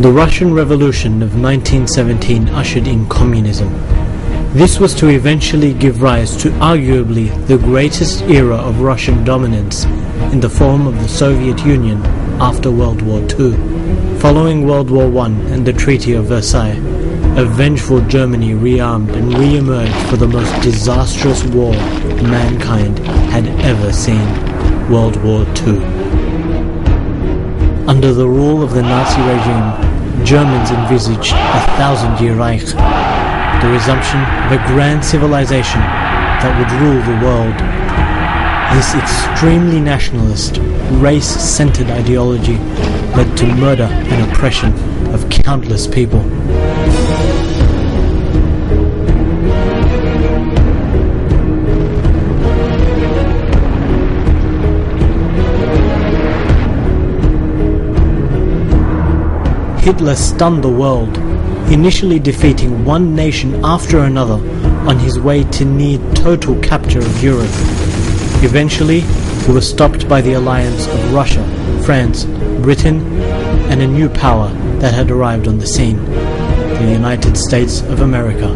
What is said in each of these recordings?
The Russian Revolution of 1917 ushered in communism. This was to eventually give rise to arguably the greatest era of Russian dominance in the form of the Soviet Union after World War II. Following World War I and the Treaty of Versailles, a vengeful Germany rearmed and re-emerged for the most disastrous war mankind had ever seen, World War II. Under the rule of the Nazi regime, Germans envisaged a 1,000-year Reich, the resumption of a grand civilization that would rule the world. This extremely nationalist, race-centered ideology led to murder and oppression of countless people. Hitler stunned the world, initially defeating one nation after another on his way to near total capture of Europe. Eventually, he was stopped by the alliance of Russia, France, Britain, and a new power that had arrived on the scene, the United States of America.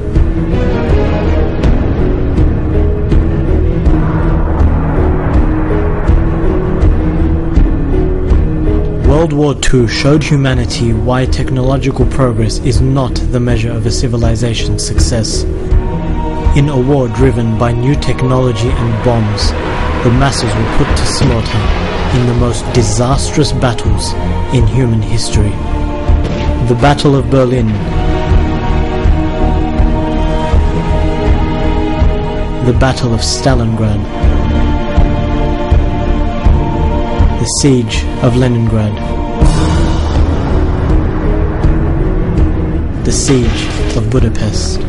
World War II showed humanity why technological progress is not the measure of a civilization's success. In a war driven by new technology and bombs, the masses were put to slaughter in the most disastrous battles in human history. The Battle of Berlin, the Battle of Stalingrad, the Siege of Leningrad, the Siege of Budapest.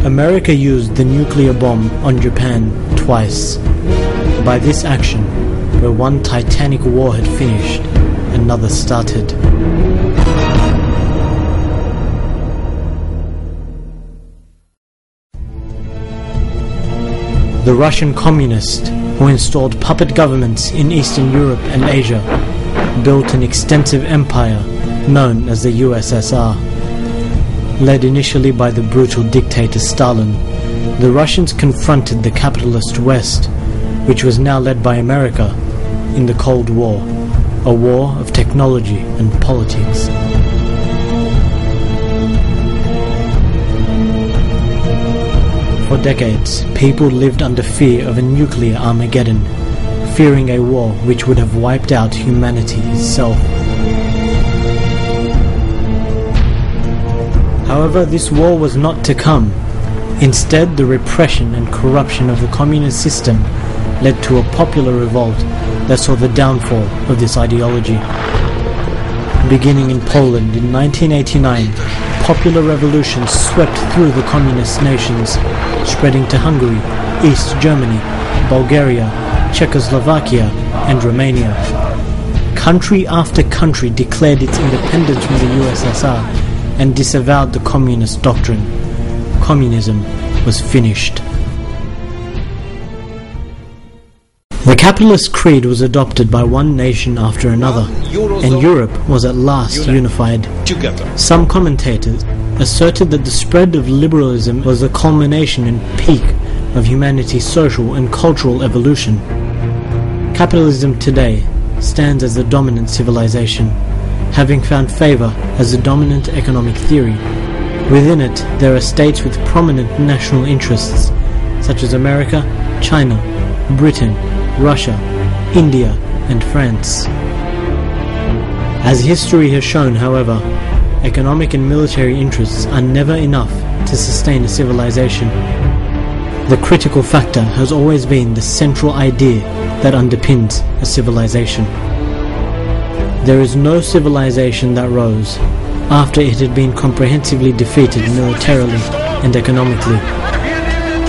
America used the nuclear bomb on Japan twice. By this action, where one titanic war had finished, another started. The Russian communists, who installed puppet governments in Eastern Europe and Asia, built an extensive empire known as the USSR. Led initially by the brutal dictator Stalin, the Russians confronted the capitalist West, which was now led by America, in the Cold War, a war of technology and politics. For decades, people lived under fear of a nuclear Armageddon, fearing a war which would have wiped out humanity itself. However, this war was not to come. Instead, the repression and corruption of the communist system led to a popular revolt that saw the downfall of this ideology. Beginning in Poland in 1989, popular revolutions swept through the communist nations, spreading to Hungary, East Germany, Bulgaria, Czechoslovakia, and Romania. Country after country declared its independence from the USSR and disavowed the communist doctrine. Communism was finished. The capitalist creed was adopted by one nation after another, and Europe was at last unified. Some commentators asserted that the spread of liberalism was the culmination and peak of humanity's social and cultural evolution. Capitalism today stands as the dominant civilization, having found favor as the dominant economic theory. Within it, there are states with prominent national interests, such as America, China, Britain, Russia, India, and France. As history has shown, however, economic and military interests are never enough to sustain a civilization. The critical factor has always been the central idea that underpins a civilization. There is no civilization that rose after it had been comprehensively defeated militarily and economically.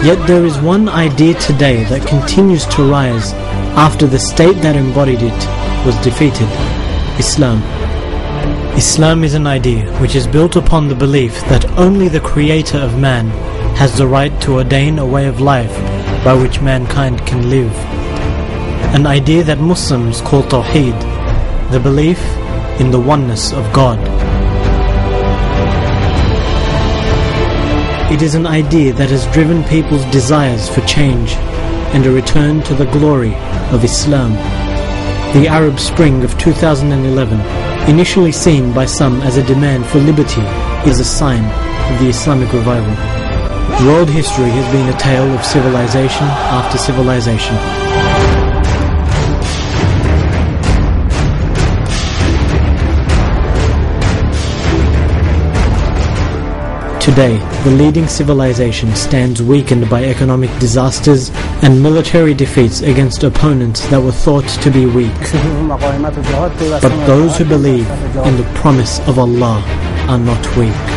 Yet there is one idea today that continues to rise after the state that embodied it was defeated: Islam. Islam is an idea which is built upon the belief that only the Creator of man has the right to ordain a way of life by which mankind can live. An idea that Muslims call Tawheed, the belief in the oneness of God. It is an idea that has driven people's desires for change and a return to the glory of Islam. The Arab Spring of 2011, initially seen by some as a demand for liberty, is a sign of the Islamic revival. World history has been a tale of civilization after civilization. Today, the leading civilization stands weakened by economic disasters and military defeats against opponents that were thought to be weak. But those who believe in the promise of Allah are not weak.